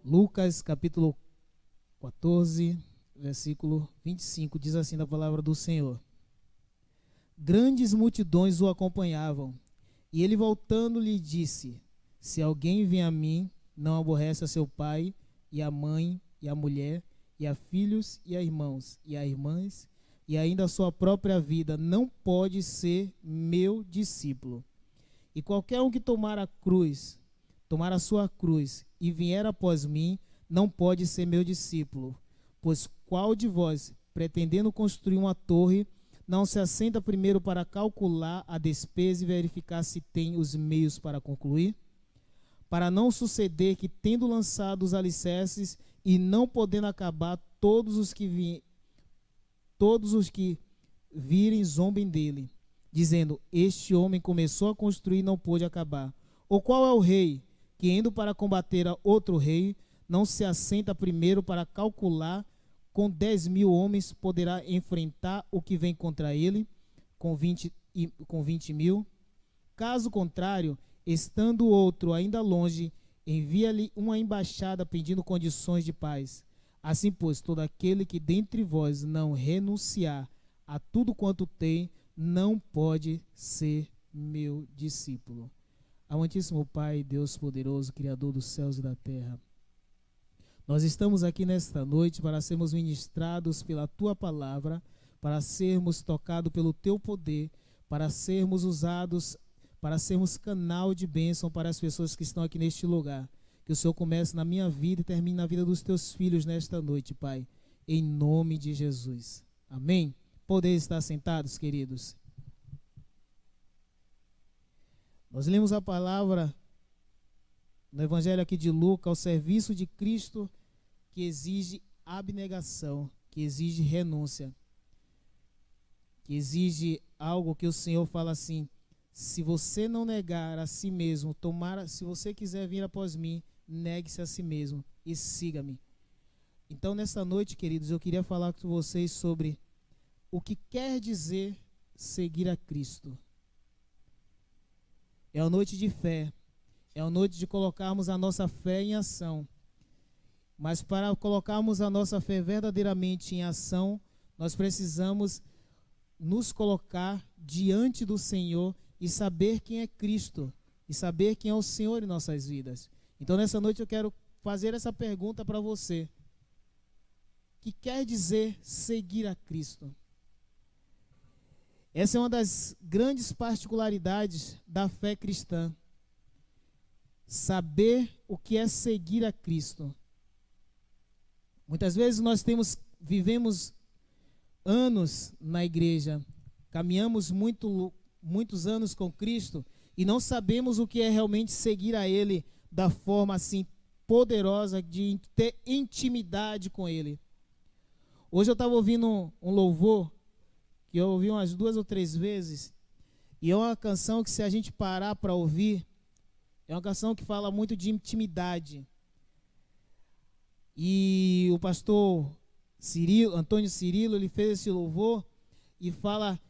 Lucas capítulo 14, versículo 25, diz assim da palavra do Senhor: Grandes multidões o acompanhavam, e ele voltando lhe disse: Se alguém vem a mim, não aborrece a seu pai, e a mãe, e a mulher, e a filhos, e a irmãos, e a irmãs, e ainda a sua própria vida, não pode ser meu discípulo. E qualquer um que tomar a sua cruz, e vier após mim, não pode ser meu discípulo. Pois qual de vós, pretendendo construir uma torre, não se assenta primeiro para calcular a despesa e verificar se tem os meios para concluir? Para não suceder que, tendo lançado os alicerces e não podendo acabar, todos os que virem zombem dele, dizendo: Este homem começou a construir e não pôde acabar. Ou qual é o rei que, indo para combater a outro rei, não se assenta primeiro para calcular com 10.000 homens poderá enfrentar o que vem contra ele com 20.000? Caso contrário, estando o outro ainda longe, envia-lhe uma embaixada pedindo condições de paz. Assim, pois, todo aquele que dentre vós não renunciar a tudo quanto tem, não pode ser meu discípulo. Amantíssimo Pai, Deus poderoso, Criador dos céus e da terra, nós estamos aqui nesta noite para sermos ministrados pela Tua palavra, para sermos tocados pelo Teu poder, para sermos usados, para sermos canal de bênção para as pessoas que estão aqui neste lugar. Que o Senhor comece na minha vida e termine na vida dos Teus filhos nesta noite, Pai, em nome de Jesus. Amém? Poder estar sentados, queridos. Nós lemos a palavra no Evangelho aqui de Lucas, ao serviço de Cristo, que exige abnegação, que exige renúncia, que exige algo que o Senhor fala assim: se você não negar a si mesmo, se você quiser vir após mim, negue-se a si mesmo e siga-me. Então, nessa noite, queridos, eu queria falar com vocês sobre o que quer dizer seguir a Cristo. É uma noite de fé, é uma noite de colocarmos a nossa fé em ação. Mas para colocarmos a nossa fé verdadeiramente em ação, nós precisamos nos colocar diante do Senhor e saber quem é Cristo, e saber quem é o Senhor em nossas vidas. Então, nessa noite eu quero fazer essa pergunta para você: o que quer dizer seguir a Cristo? Essa é uma das grandes particularidades da fé cristã. Saber o que é seguir a Cristo. Muitas vezes nós vivemos anos na igreja, caminhamos muitos anos com Cristo e não sabemos o que é realmente seguir a Ele da forma assim poderosa de ter intimidade com Ele. Hoje eu estava ouvindo um louvor que eu ouvi umas 2 ou 3 vezes, e é uma canção que, se a gente parar para ouvir, é uma canção que fala muito de intimidade. E o pastor Antônio Cirilo, ele fez esse louvor e fala: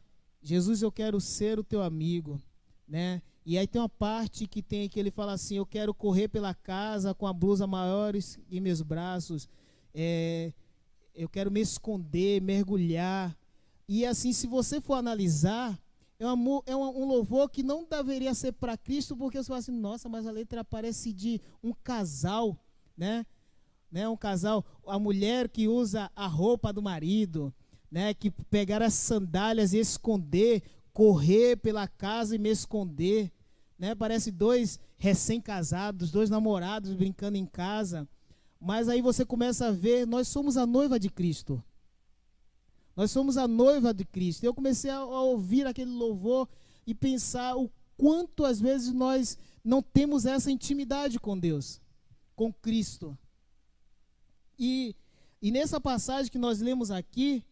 Jesus, eu quero ser o teu amigo, né? E aí tem uma parte que ele fala assim: eu quero correr pela casa com a blusa maior em meus braços, eu quero me esconder, mergulhar. E assim, se você for analisar, um louvor que não deveria ser para Cristo, porque você fala assim: nossa, mas a letra parece de um casal, né? Um casal, a mulher que usa a roupa do marido, né? Que pegar as sandálias e esconder, correr pela casa e me esconder, né? Parece 2 recém-casados, 2 namorados brincando em casa. Mas aí você começa a ver, nós somos a noiva de Cristo. Nós somos a noiva de Cristo. Eu comecei a ouvir aquele louvor e pensar o quanto às vezes nós não temos essa intimidade com Deus, com Cristo. E nessa passagem que nós lemos aqui,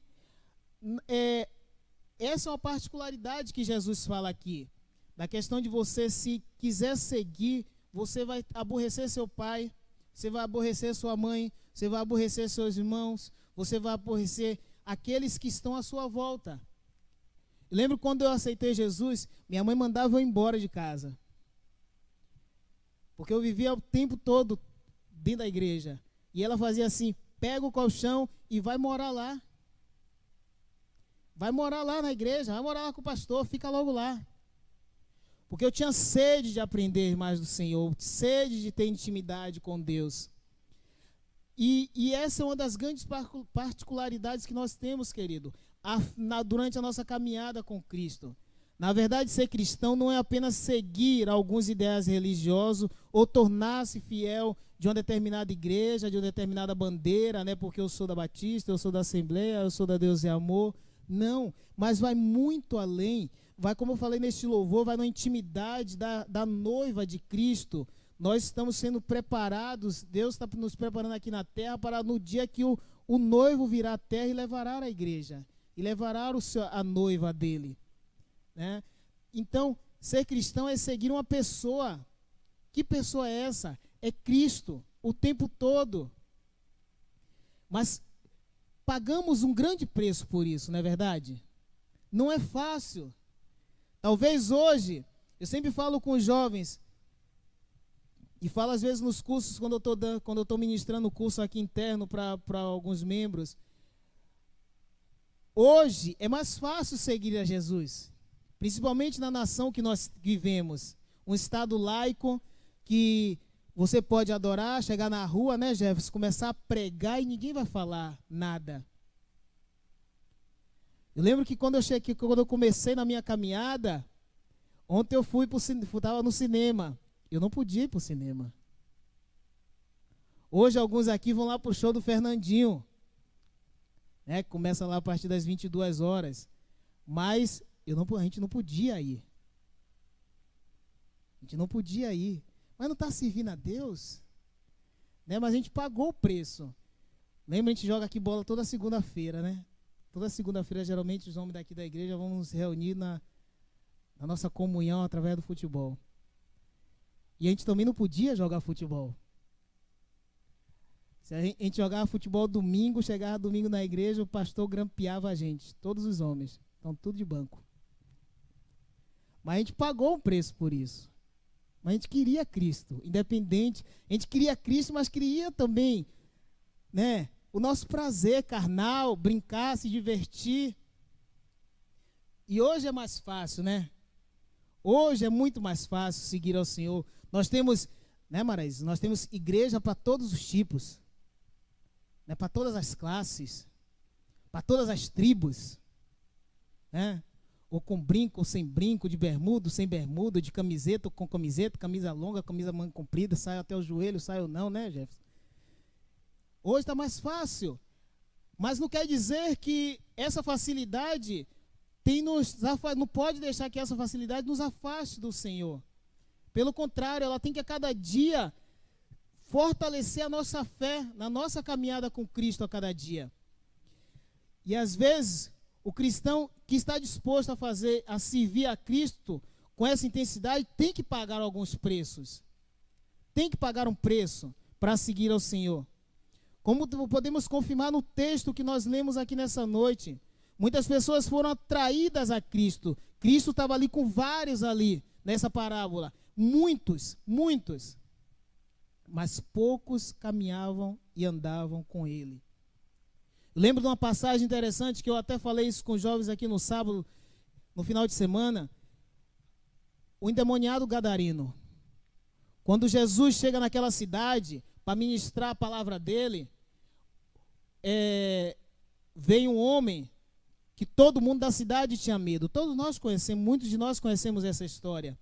essa é uma particularidade que Jesus fala aqui, da questão de você, se quiser seguir, você vai aborrecer seu pai, você vai aborrecer sua mãe, você vai aborrecer seus irmãos, você vai aborrecer aqueles que estão à sua volta. Eu lembro quando eu aceitei Jesus, minha mãe mandava eu embora de casa. Porque eu vivia o tempo todo dentro da igreja. E ela fazia assim, pega o colchão e vai morar lá. Vai morar lá na igreja, vai morar lá com o pastor, fica logo lá. Porque eu tinha sede de aprender mais do Senhor, sede de ter intimidade com Deus. E essa é uma das grandes particularidades que nós temos, querido, durante a nossa caminhada com Cristo. Na verdade, ser cristão não é apenas seguir alguns ideais religiosos ou tornar-se fiel de uma determinada igreja, de uma determinada bandeira, né? Porque eu sou da Batista, eu sou da Assembleia, eu sou da Deus e Amor. Não, mas vai muito além. Vai, como eu falei neste louvor, vai na intimidade da noiva de Cristo. Nós estamos sendo preparados, Deus está nos preparando aqui na terra para no dia que o noivo virá à terra e levará a igreja, e levará a noiva dele. Né? Então, ser cristão é seguir uma pessoa. Que pessoa é essa? É Cristo, o tempo todo. Mas pagamos um grande preço por isso, não é verdade? Não é fácil. Talvez hoje, eu sempre falo com os jovens, e falo às vezes nos cursos, quando eu estou ministrando o curso aqui interno para alguns membros. Hoje é mais fácil seguir a Jesus. Principalmente na nação que nós vivemos, um estado laico que você pode adorar, chegar na rua, né, Jefferson, começar a pregar e ninguém vai falar nada. Eu lembro que quando eu comecei na minha caminhada, ontem eu estava no cinema, eu não podia ir para o cinema. Hoje alguns aqui vão lá para o show do Fernandinho, né, que começa lá a partir das 22 horas, mas a gente não podia ir. A gente não podia ir. Mas não está servindo a Deus? Né? Mas a gente pagou o preço. Lembra, a gente joga aqui bola toda segunda-feira, né? Toda segunda-feira, geralmente, os homens daqui da igreja vão nos reunir na nossa comunhão através do futebol. E a gente também não podia jogar futebol. Se a gente jogava futebol domingo, chegava domingo na igreja, o pastor grampeava a gente, todos os homens. Estão tudo de banco. Mas a gente pagou um preço por isso. Mas a gente queria Cristo, independente. A gente queria Cristo, mas queria também, né, o nosso prazer carnal, brincar, se divertir. E hoje é mais fácil, né? Hoje é muito mais fácil seguir ao Senhor. Nós temos, né, Maraísa? Nós temos igreja para todos os tipos, né, para todas as classes, para todas as tribos, né? Ou com brinco, ou sem brinco, de bermuda, sem bermuda, de camiseta, ou com camiseta, camisa longa, camisa manga comprida, sai até o joelho, sai ou não, né, Jefferson? Hoje está mais fácil, mas não quer dizer que essa facilidade não pode deixar que essa facilidade nos afaste do Senhor. Pelo contrário, ela tem que a cada dia fortalecer a nossa fé, na nossa caminhada com Cristo a cada dia. E às vezes, o cristão que está disposto a servir a Cristo com essa intensidade tem que pagar alguns preços. Tem que pagar um preço para seguir ao Senhor. Como podemos confirmar no texto que nós lemos aqui nessa noite, muitas pessoas foram atraídas a Cristo. Cristo estava ali com vários ali, nessa parábola. Muitos. Mas poucos caminhavam e andavam com ele. Lembro de uma passagem interessante que eu até falei isso com os jovens aqui no sábado, no final de semana. O endemoniado gadareno. Quando Jesus chega naquela cidade para ministrar a palavra dele, veio um homem que todo mundo da cidade tinha medo. Todos nós conhecemos, muitos de nós conhecemos essa história.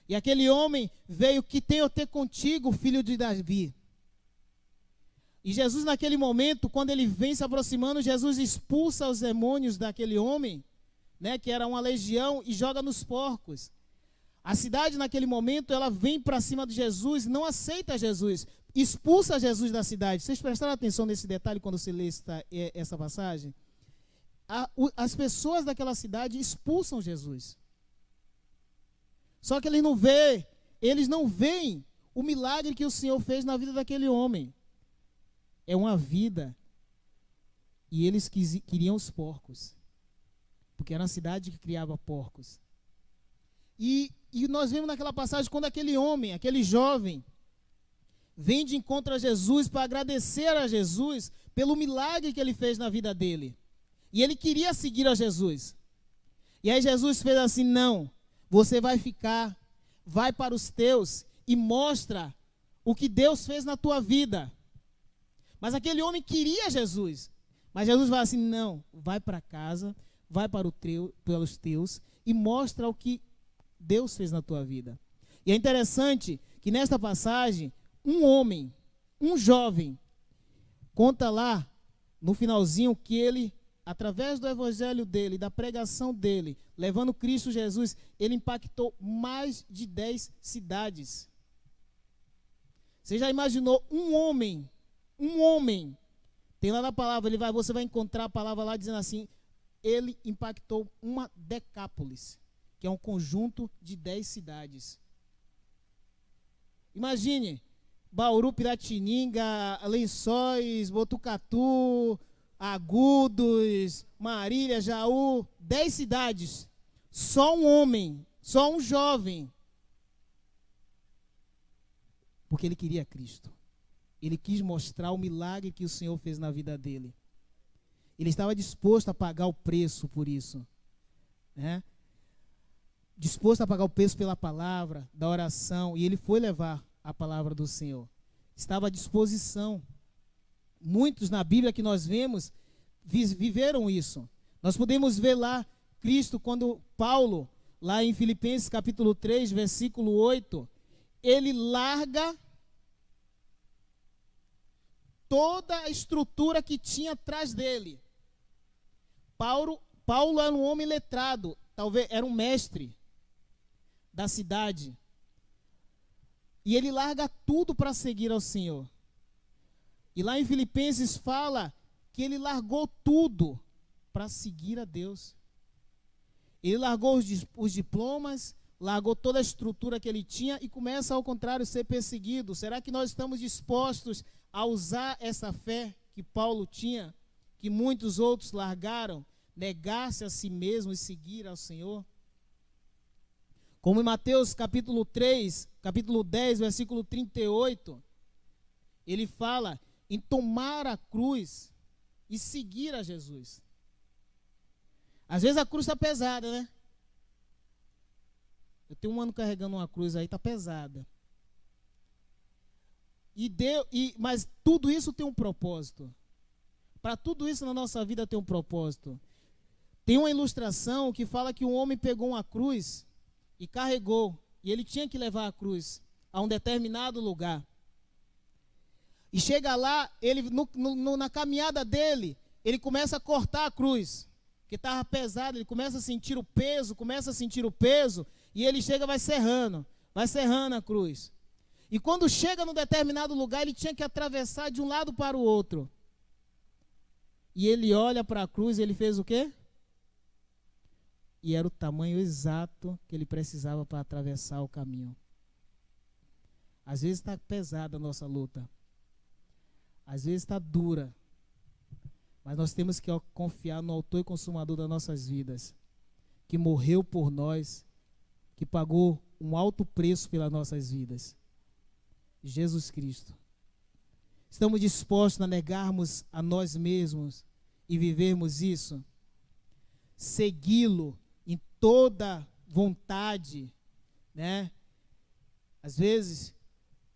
E aquele homem veio: que tenho eu ter contigo, filho de Davi. E Jesus, naquele momento, quando ele vem se aproximando, Jesus expulsa os demônios daquele homem, né, que era uma legião, e joga nos porcos. A cidade, naquele momento, ela vem para cima de Jesus, não aceita Jesus, expulsa Jesus da cidade. Vocês prestaram atenção nesse detalhe quando você lê essa passagem? As pessoas daquela cidade expulsam Jesus. Só que eles não veem o milagre que o Senhor fez na vida daquele homem. É uma vida, e eles queriam os porcos. porque era uma cidade que criava porcos. E nós vemos naquela passagem quando aquele homem, aquele jovem, vem de encontro a Jesus para agradecer a Jesus pelo milagre que ele fez na vida dele. E ele queria seguir a Jesus. E aí Jesus fez assim: não, você vai ficar, vai para os teus e mostra o que Deus fez na tua vida. Mas aquele homem queria Jesus. Mas Jesus vai assim: não, vai para casa, vai pelos teus e mostra o que Deus fez na tua vida. E é interessante que nesta passagem, um homem, um jovem, conta lá no finalzinho que ele, através do evangelho dele, da pregação dele, levando Cristo Jesus, ele impactou mais de 10 cidades. Você já imaginou um homem, tem lá na palavra, você vai encontrar a palavra lá dizendo assim, ele impactou uma Decápolis, que é um conjunto de 10 cidades. Imagine, Bauru, Piratininga, Lençóis, Botucatu, Agudos, Marília, Jaú, 10 cidades. Só um homem, só um jovem. Porque ele queria Cristo. Ele quis mostrar o milagre que o Senhor fez na vida dele. Ele estava disposto a pagar o preço por isso, né? Disposto a pagar o preço pela palavra, da oração, e ele foi levar a palavra do Senhor. Estava à disposição. Muitos na Bíblia que nós vemos viveram isso. Nós podemos ver lá Cristo quando Paulo, lá em Filipenses capítulo 3, versículo 8, ele larga toda a estrutura que tinha atrás dele. Paulo era um homem letrado, talvez era um mestre da cidade. E ele larga tudo para seguir ao Senhor. E lá em Filipenses fala que ele largou tudo para seguir a Deus. Ele largou os diplomas, largou toda a estrutura que ele tinha e começa, ao contrário, a ser perseguido. Será que nós estamos dispostos a usar essa fé que Paulo tinha, que muitos outros largaram, negar-se a si mesmo e seguir ao Senhor? Como em Mateus capítulo 3, capítulo 10, versículo 38, ele fala em tomar a cruz e seguir a Jesus. Às vezes a cruz está pesada, né? Eu tenho um ano carregando uma cruz aí, está pesada. Mas tudo isso tem um propósito. Para tudo isso na nossa vida tem um propósito. Tem uma ilustração que fala que um homem pegou uma cruz e carregou, e ele tinha que levar a cruz a um determinado lugar. E chega lá, ele na caminhada dele, ele começa a cortar a cruz, que estava pesado, ele começa a sentir o peso, e ele chega e vai serrando a cruz. E quando chega num determinado lugar, ele tinha que atravessar de um lado para o outro. E ele olha para a cruz e ele fez o quê? E era o tamanho exato que ele precisava para atravessar o caminho. Às vezes está pesada a nossa luta. Às vezes está dura. Mas nós temos que confiar no autor e consumador das nossas vidas, que morreu por nós, que pagou um alto preço pelas nossas vidas. Jesus Cristo. Estamos dispostos a negarmos a nós mesmos e vivermos isso? Segui-lo em toda vontade, né? Às vezes,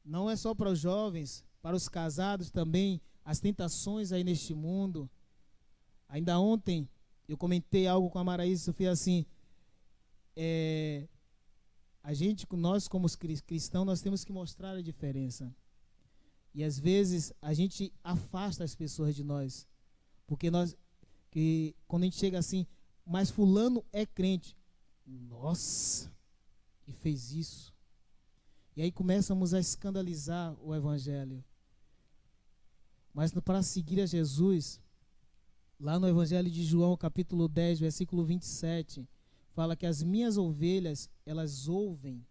não é só para os jovens, para os casados também, as tentações aí neste mundo. Ainda ontem, eu comentei algo com a Maraísa, Sofia, assim, nós como cristãos, nós temos que mostrar a diferença. E às vezes, a gente afasta as pessoas de nós, porque quando a gente chega assim, mas fulano é crente. Nossa, e fez isso. E aí começamos a escandalizar o evangelho. Mas para seguir a Jesus, lá no evangelho de João, capítulo 10, versículo 27, fala que as minhas ovelhas, elas ouvem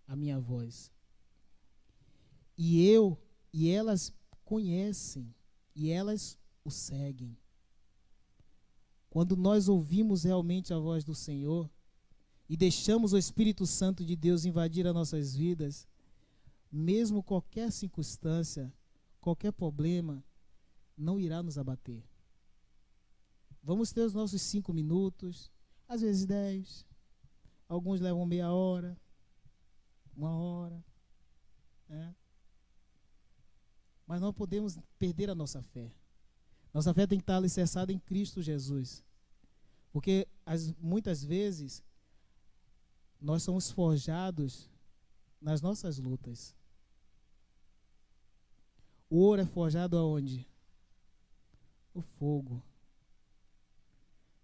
a minha voz. E elas conhecem, e elas o seguem. quando nós ouvimos realmente a voz do Senhor e deixamos o Espírito Santo de Deus invadir as nossas vidas, mesmo qualquer circunstância, qualquer problema, não irá nos abater. Vamos ter os nossos 5 minutos, às vezes 10, alguns levam meia hora, 1 hora, né? Mas não podemos perder a nossa fé. Nossa fé tem que estar alicerçada em Cristo Jesus. Porque muitas vezes nós somos forjados nas nossas lutas. O ouro é forjado aonde? No fogo.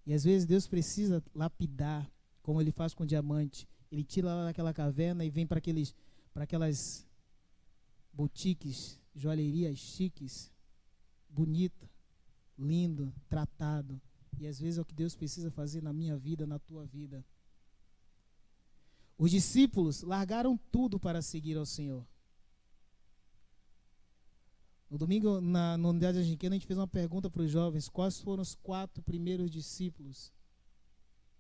E às vezes Deus precisa lapidar, como Ele faz com o diamante. Ele tira lá daquela caverna e vem para aquelas boutiques, joalherias chiques, bonita, lindo, tratado. E às vezes é o que Deus precisa fazer na minha vida, na tua vida. Os discípulos largaram tudo para seguir ao Senhor. No domingo, na unidade anglicana, a gente fez uma pergunta para os jovens: quais foram os 4 primeiros discípulos?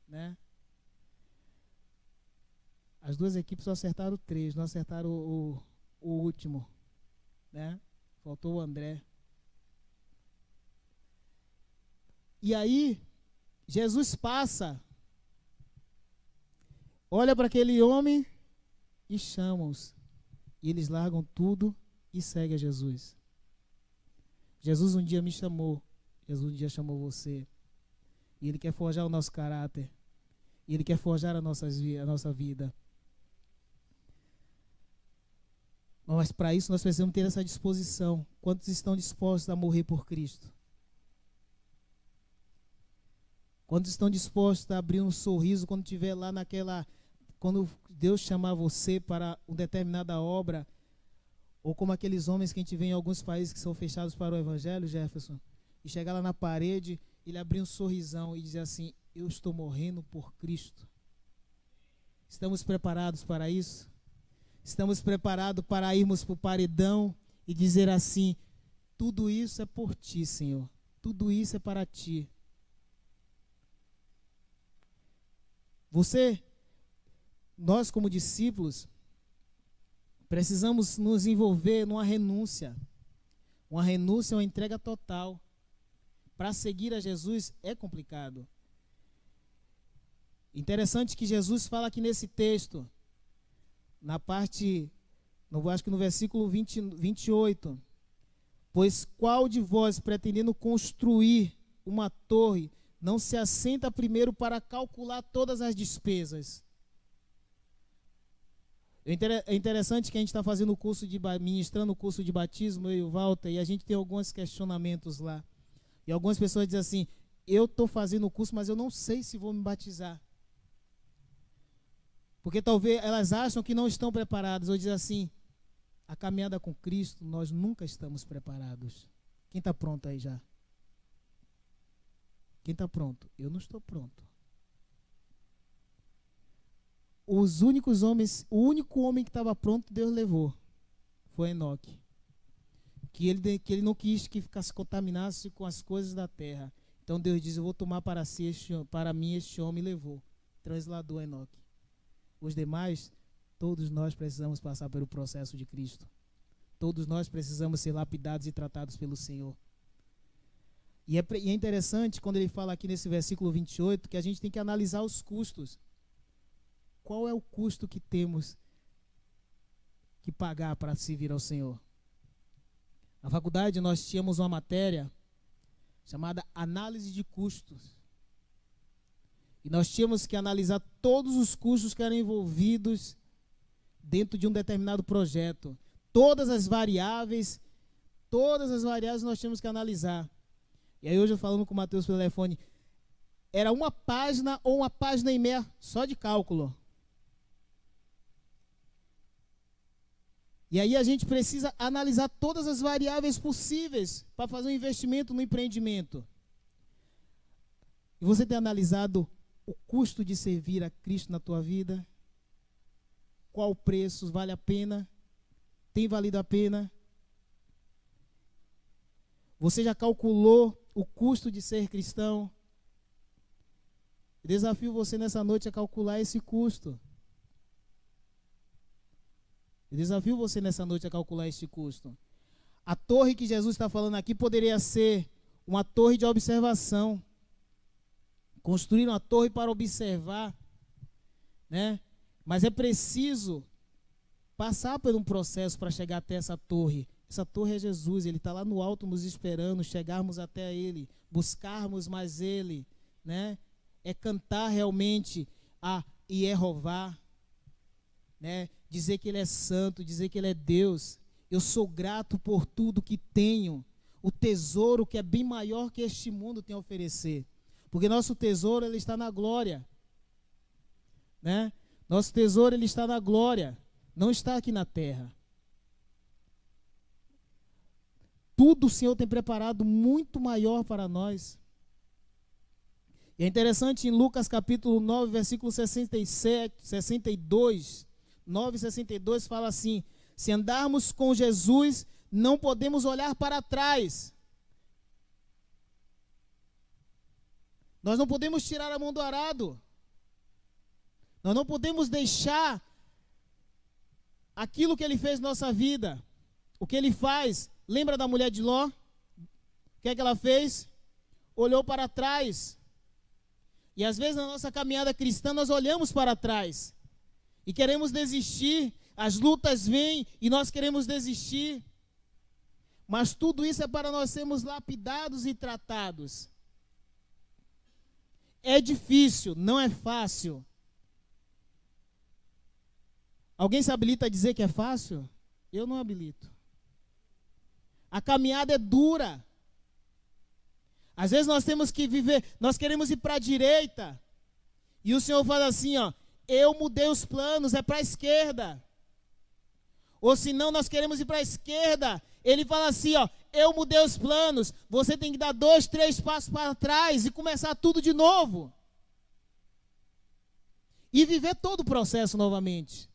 Né? As 2 equipes só acertaram 3, não acertaram o último. Né? Faltou o André. E aí, Jesus passa, olha para aquele homem e chama-os. E eles largam tudo e seguem a Jesus. Jesus um dia me chamou, Jesus um dia chamou você. E Ele quer forjar o nosso caráter. E Ele quer forjar a nossa vida. Mas para isso nós precisamos ter essa disposição. Quantos estão dispostos a morrer por Cristo? Quantos estão dispostos a abrir um sorriso quando estiver lá quando Deus chamar você para uma determinada obra? Ou como aqueles homens que a gente vê em alguns países que são fechados para o Evangelho, Jefferson, e chegar lá na parede, ele abrir um sorrisão e dizer assim: eu estou morrendo por Cristo. Estamos preparados para isso? Estamos preparados para irmos para o paredão e dizer assim: tudo isso é por ti, Senhor. Tudo isso é para ti. Nós como discípulos, precisamos nos envolver numa renúncia. Uma renúncia, uma entrega total. Para seguir a Jesus é complicado. Interessante que Jesus fala aqui nesse texto, acho que no versículo 28, pois qual de vós, pretendendo construir uma torre, não se assenta primeiro para calcular todas as despesas? É interessante que a gente está fazendo o curso ministrando o curso de batismo, eu e o Walter, e a gente tem alguns questionamentos lá. E algumas pessoas dizem assim: eu estou fazendo o curso, mas eu não sei se vou me batizar. Porque talvez elas acham que não estão preparadas, ou dizem assim: a caminhada com Cristo, nós nunca estamos preparados. Quem está pronto aí já? Quem está pronto? Eu não estou pronto. O único homem que estava pronto, Deus levou. Foi Enoque. Que ele não quis que ficasse contaminasse com as coisas da terra. Então Deus diz: eu vou tomar para mim este homem, e levou. Transladou Enoque. Os demais, todos nós precisamos passar pelo processo de Cristo. Todos nós precisamos ser lapidados e tratados pelo Senhor. E é interessante quando ele fala aqui nesse versículo 28 que a gente tem que analisar os custos. Qual é o custo que temos que pagar para servir ao Senhor? Na faculdade nós tínhamos uma matéria chamada análise de custos. E nós tínhamos que analisar todos os custos que eram envolvidos dentro de um determinado projeto. Todas as variáveis nós tínhamos que analisar. E aí hoje eu falando com o Matheus pelo telefone, era uma página ou uma página e meia só de cálculo. E aí a gente precisa analisar todas as variáveis possíveis para fazer um investimento no empreendimento. E você tem analisado o custo de servir a Cristo na tua vida? Qual o preço? Vale a pena? Tem valido a pena? Você já calculou o custo de ser cristão? Eu desafio você nessa noite a calcular esse custo. Eu desafio você nessa noite a calcular esse custo. A torre que Jesus está falando aqui poderia ser uma torre de observação. Construir uma torre para observar, né? Mas é preciso passar por um processo para chegar até essa torre. Essa torre é Jesus, Ele está lá no alto nos esperando, chegarmos até Ele, buscarmos mais Ele, né? É cantar realmente a Jeová, né? Dizer que Ele é santo, dizer que Ele é Deus. Eu sou grato por tudo que tenho, o tesouro que é bem maior que este mundo tem a oferecer, porque nosso tesouro ele está na glória, né? Nosso tesouro ele está na glória, não está aqui na terra. Tudo o Senhor tem preparado muito maior para nós. E é interessante em Lucas capítulo 9, versículo 62, 9:62 fala assim: se andarmos com Jesus, não podemos olhar para trás. Nós não podemos tirar a mão do arado. Nós não podemos deixar aquilo que Ele fez na nossa vida. O que Ele faz? Lembra da mulher de Ló? O que é que ela fez? Olhou para trás. E às vezes na nossa caminhada cristã nós olhamos para trás e queremos desistir. As lutas vêm e nós queremos desistir. Mas tudo isso é para nós sermos lapidados e tratados. É difícil, não é fácil. Alguém se habilita a dizer que é fácil? Eu não habilito. A caminhada é dura. Às vezes nós temos que viver, nós queremos ir para a direita. E o Senhor fala assim, ó, eu mudei os planos, é para a esquerda. Ou se não, nós queremos ir para a esquerda. Ele fala assim, ó, eu mudei os planos. Você tem que dar 2, 3 passos para trás e começar tudo de novo. E viver todo o processo novamente.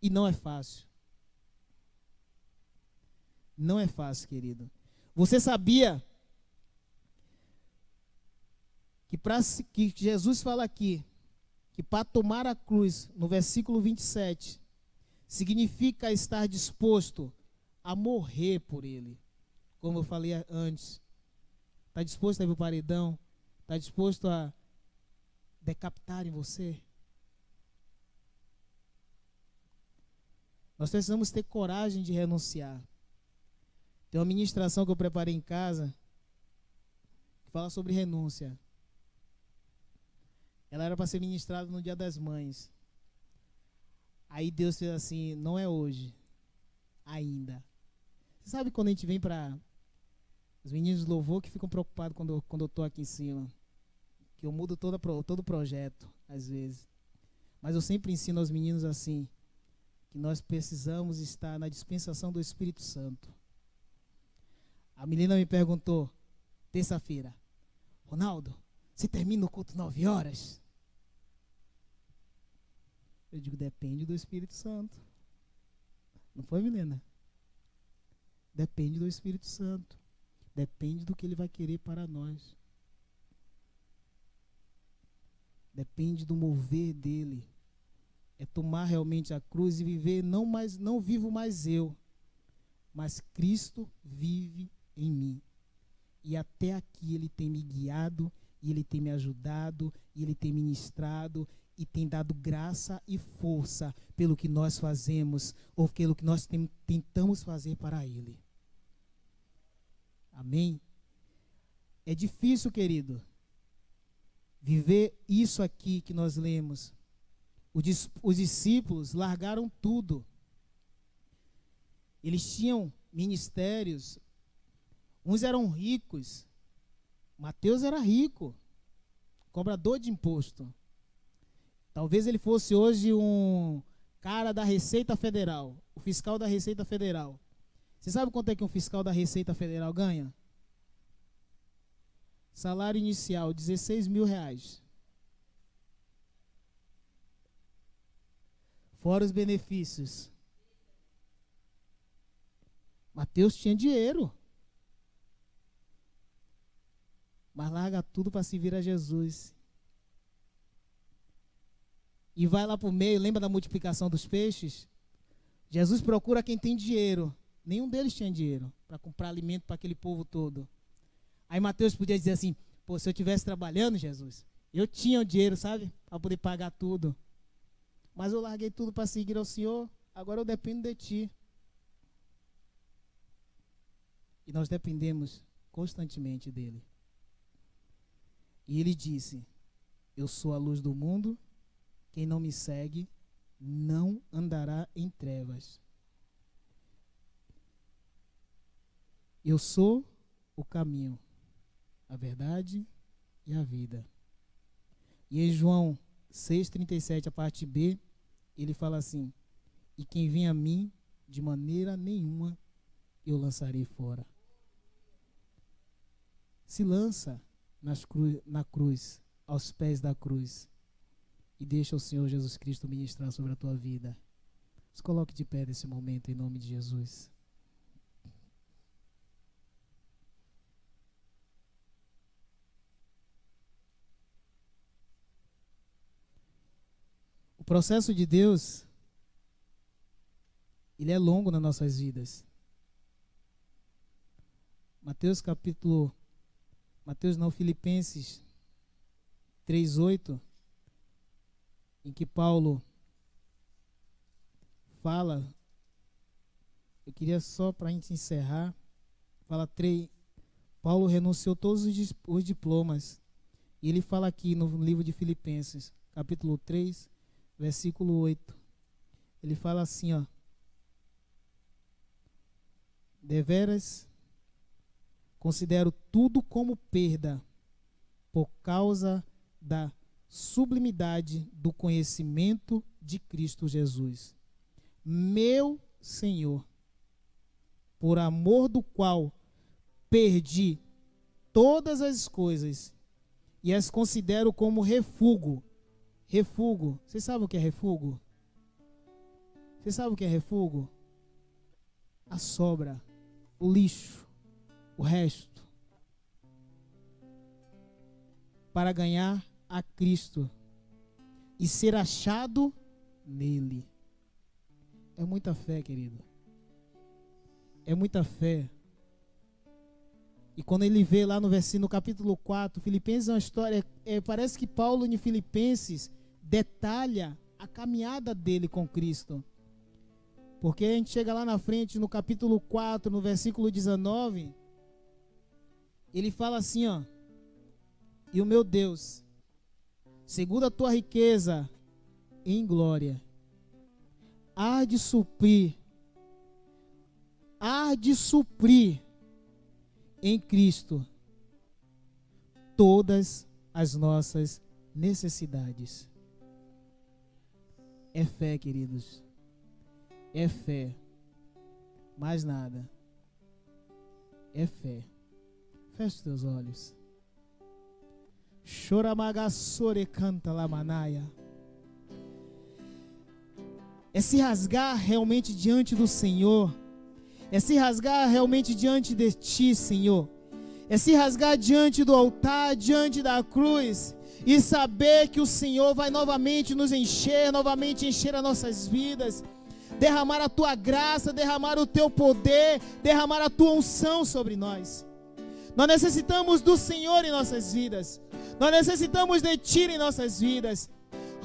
E não é fácil. Não é fácil, querido. Você sabia que Jesus fala aqui, que para tomar a cruz, no versículo 27, significa estar disposto a morrer por Ele. Como eu falei antes. Está disposto a ir para o paredão? Está disposto a decapitarem você? Nós precisamos ter coragem de renunciar. Tem uma ministração que eu preparei em casa que fala sobre renúncia. Ela era para ser ministrada no Dia das Mães. Aí Deus fez assim, não é hoje, ainda. Você sabe quando a gente vem para os meninos de louvor que ficam preocupados quando eu estou aqui em cima, que eu mudo todo o projeto, às vezes. Mas eu sempre ensino aos meninos assim, que nós precisamos estar na dispensação do Espírito Santo. A menina me perguntou, terça-feira, Ronaldo, você termina o culto 9 horas? Eu digo, depende do Espírito Santo. Não foi, menina? Depende do Espírito Santo. Depende do que Ele vai querer para nós. Depende do mover dEle. É tomar realmente a cruz e viver, não vivo mais eu, mas Cristo vive em mim. E até aqui Ele tem me guiado, e Ele tem me ajudado, e Ele tem ministrado, e tem dado graça e força pelo que nós fazemos, ou pelo que nós tentamos fazer para Ele. Amém? É difícil, querido, viver isso aqui que nós lemos. Os discípulos largaram tudo. Eles tinham ministérios. Uns eram ricos. Mateus era rico, cobrador de imposto. Talvez ele fosse hoje um cara da Receita Federal, o fiscal da Receita Federal. Você sabe quanto é que um fiscal da Receita Federal ganha? Salário inicial, R$16.000. Fora os benefícios. Mateus tinha dinheiro. mas larga tudo para servir a Jesus. E vai lá para o meio, lembra da multiplicação dos peixes? Jesus procura quem tem dinheiro. Nenhum deles tinha dinheiro para comprar alimento para aquele povo todo. Aí Mateus podia dizer assim, pô, se eu estivesse trabalhando, Jesus, eu tinha o dinheiro, sabe? Para poder pagar tudo. Mas eu larguei tudo para seguir ao Senhor, agora eu dependo de Ti. E nós dependemos constantemente dEle. E Ele disse, eu sou a luz do mundo, quem não me segue não andará em trevas. Eu sou o caminho, a verdade e a vida. E em João 6,37, a parte B, ele fala assim, e quem vem a mim, de maneira nenhuma eu lançarei fora. Se lança na cruz, aos pés da cruz, e deixa o Senhor Jesus Cristo ministrar sobre a tua vida. Se coloque de pé nesse momento, em nome de Jesus. O processo de Deus, ele é longo nas nossas vidas. Filipenses 3:8, em que Paulo fala, eu queria só para a gente encerrar, fala Paulo renunciou todos os diplomas, e ele fala aqui no livro de Filipenses, capítulo 3, versículo 8, ele fala assim, ó, deveras considero tudo como perda, por causa da sublimidade do conhecimento de Cristo Jesus, meu Senhor, por amor do qual perdi todas as coisas e as considero como refúgio. Refúgio. Vocês sabem o que é refúgio? Vocês sabem o que é refúgio? A sobra, o lixo, o resto. Para ganhar a Cristo e ser achado nele. É muita fé, querido. É muita fé. E quando ele vê lá no capítulo 4, Filipenses é uma história, parece que Paulo em Filipenses detalha a caminhada dele com Cristo. Porque a gente chega lá na frente, no capítulo 4, no versículo 19, ele fala assim, ó, e o meu Deus, segundo a tua riqueza em glória, há de suprir em Cristo todas as nossas necessidades. É fé, queridos. É fé. Mais nada. É fé. Feche os teus olhos. Choramagassore canta lamanaia. É se rasgar realmente diante do Senhor. É se rasgar realmente diante de Ti, Senhor. É se rasgar diante do altar, diante da cruz. E saber que o Senhor vai novamente nos encher, novamente encher as nossas vidas. Derramar a Tua graça, derramar o Teu poder, derramar a Tua unção sobre nós. Nós necessitamos do Senhor em nossas vidas. Nós necessitamos de Ti em nossas vidas.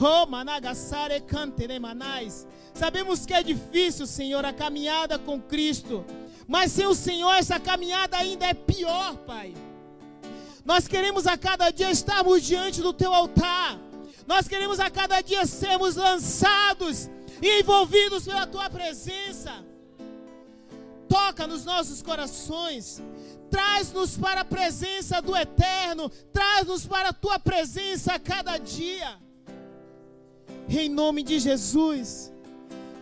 Oh, managassare cantere manais. Sabemos que é difícil, Senhor, a caminhada com Cristo. Mas sem o Senhor essa caminhada ainda é pior, Pai. Nós queremos a cada dia estarmos diante do Teu altar. Nós queremos a cada dia sermos lançados e envolvidos pela Tua presença. Toca nos nossos corações. Traz-nos para a presença do Eterno. Traz-nos para a Tua presença a cada dia. Em nome de Jesus.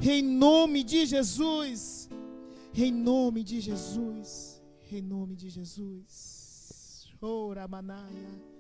Em nome de Jesus. Em nome de Jesus. Em nome de Jesus. Ora, Manaia.